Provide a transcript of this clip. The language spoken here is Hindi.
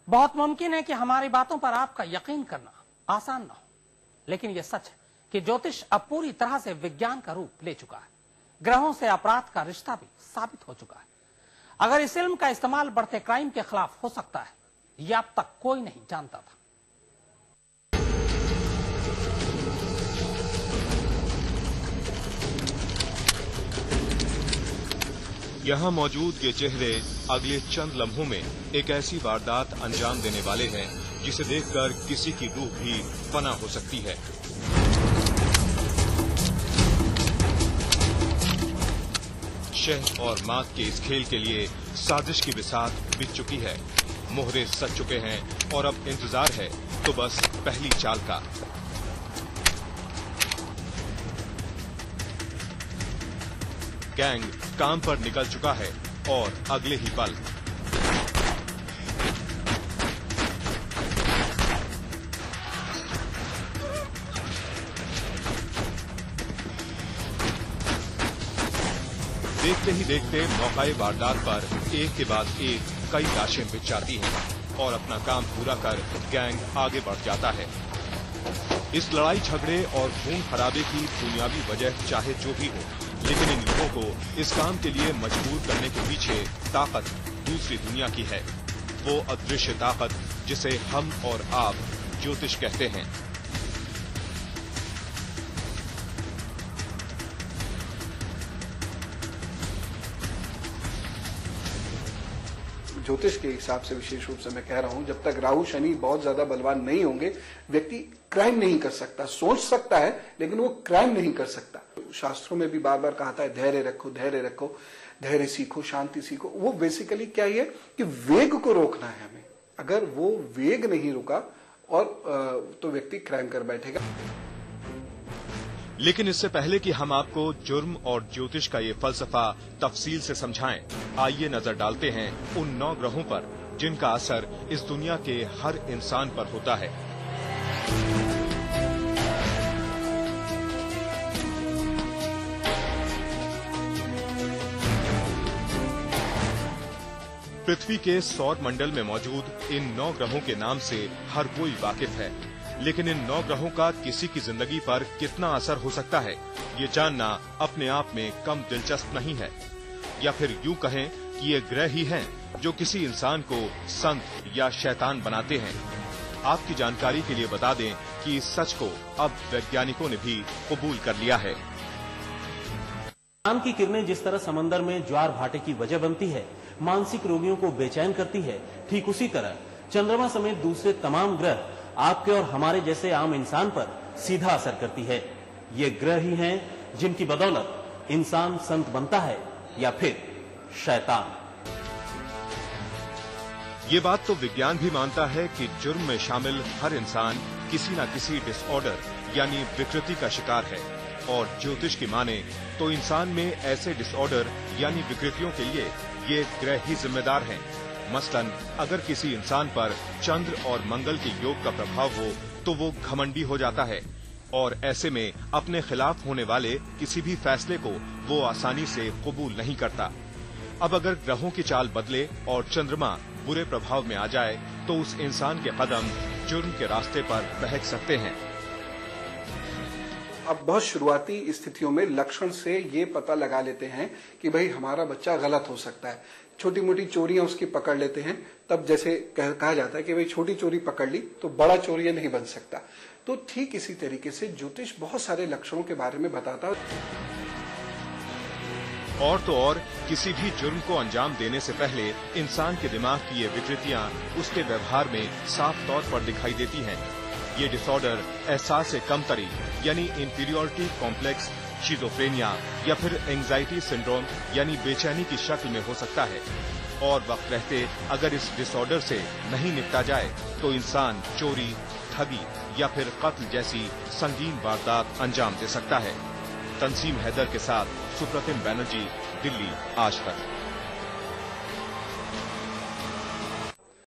बहुत मुमकिन है कि हमारी बातों पर आपका यकीन करना आसान ना हो, लेकिन यह सच है कि ज्योतिष अब पूरी तरह से विज्ञान का रूप ले चुका है। ग्रहों से अपराध का रिश्ता भी साबित हो चुका है। अगर इस इल्म का इस्तेमाल बढ़ते क्राइम के खिलाफ हो सकता है, यह अब तक कोई नहीं जानता था। यहाँ मौजूद ये चेहरे अगले चंद लम्हों में एक ऐसी वारदात अंजाम देने वाले हैं जिसे देखकर किसी की रूह भी फना हो सकती है। शह और मात के इस खेल के लिए साजिश की बिसात बिछ चुकी है। मोहरे सज चुके हैं और अब इंतजार है तो बस पहली चाल का। गैंग काम पर निकल चुका है और अगले ही पल देखते ही देखते मौकाए वारदात पर एक के बाद एक कई लाशें बिछ जाती हैं और अपना काम पूरा कर गैंग आगे बढ़ जाता है। इस लड़ाई झगड़े और खून खराबे की दुनियावी वजह चाहे जो भी हो, लेकिन इन लोगों को इस काम के लिए मजबूर करने के पीछे ताकत दूसरी दुनिया की है। वो अदृश्य ताकत जिसे हम और आप ज्योतिष कहते हैं। ज्योतिष के हिसाब से विशेष रूप से मैं कह रहा हूं, जब तक राहु शनि बहुत ज्यादा बलवान नहीं होंगे, व्यक्ति क्राइम नहीं कर सकता। सोच सकता है लेकिन वो क्राइम नहीं कर सकता। शास्त्रों में भी बार बार कहा था धैर्य रखो, धैर्य रखो, धैर्य सीखो, शांति सीखो। वो बेसिकली क्या है कि वेग को रोकना है हमें। अगर वो वेग नहीं रुका और तो व्यक्ति क्राइम कर बैठेगा। लेकिन इससे पहले कि हम आपको जुर्म और ज्योतिष का ये फलसफा तफसील से समझाएं, आइए नजर डालते हैं उन 9 ग्रहों पर जिनका असर इस दुनिया के हर इंसान पर होता है। पृथ्वी के सौर मंडल में मौजूद इन 9 ग्रहों के नाम से हर कोई वाकिफ है, लेकिन इन 9 ग्रहों का किसी की जिंदगी पर कितना असर हो सकता है, ये जानना अपने आप में कम दिलचस्प नहीं है। या फिर यूं कहें कि ये ग्रह ही हैं जो किसी इंसान को संत या शैतान बनाते हैं। आपकी जानकारी के लिए बता दें कि इस सच को अब वैज्ञानिकों ने भी कबूल कर लिया है। चांद की किरणें जिस तरह समंदर में ज्वार भाटे की वजह बनती है, मानसिक रोगियों को बेचैन करती है, ठीक उसी तरह चंद्रमा समेत दूसरे तमाम ग्रह आपके और हमारे जैसे आम इंसान पर सीधा असर करती है। ये ग्रह ही हैं जिनकी बदौलत इंसान संत बनता है या फिर शैतान। ये बात तो विज्ञान भी मानता है कि जुर्म में शामिल हर इंसान किसी न किसी डिसऑर्डर यानी विकृति का शिकार है, और ज्योतिष की माने तो इंसान में ऐसे डिसऑर्डर यानी विकृतियों के लिए ये ग्रह ही जिम्मेदार हैं। मसलन अगर किसी इंसान पर चंद्र और मंगल के योग का प्रभाव हो तो वो घमंडी हो जाता है और ऐसे में अपने खिलाफ होने वाले किसी भी फैसले को वो आसानी से कबूल नहीं करता। अब अगर ग्रहों की चाल बदले और चंद्रमा बुरे प्रभाव में आ जाए तो उस इंसान के कदम जुर्म के रास्ते पर बहक सकते हैं। अब बहुत शुरुआती स्थितियों में लक्षण से ये पता लगा लेते हैं कि भाई हमारा बच्चा गलत हो सकता है। छोटी मोटी चोरियां उसकी पकड़ लेते हैं, तब जैसे कहा जाता है कि भाई छोटी चोरी पकड़ ली तो बड़ा चोरी नहीं बन सकता। तो ठीक इसी तरीके से ज्योतिष बहुत सारे लक्षणों के बारे में बताता है। और तो और किसी भी जुर्म को अंजाम देने से पहले इंसान के दिमाग की ये विकृतियां उसके व्यवहार में साफ तौर पर दिखाई देती हैं। ये डिसऑर्डर एहसास से कमतरी यानी इंफीरियरिटी कॉम्प्लेक्स, शिज़ोफ्रेनिया या फिर एंजाइटी सिंड्रोम यानी बेचैनी की शक्ल में हो सकता है। और वक्त रहते अगर इस डिसऑर्डर से नहीं निपटा जाए तो इंसान चोरी, ठगी या फिर कत्ल जैसी संगीन वारदात अंजाम दे सकता है। तंसीम हैदर के साथ सुप्रतिम बैनर्जी, दिल्ली आज तक।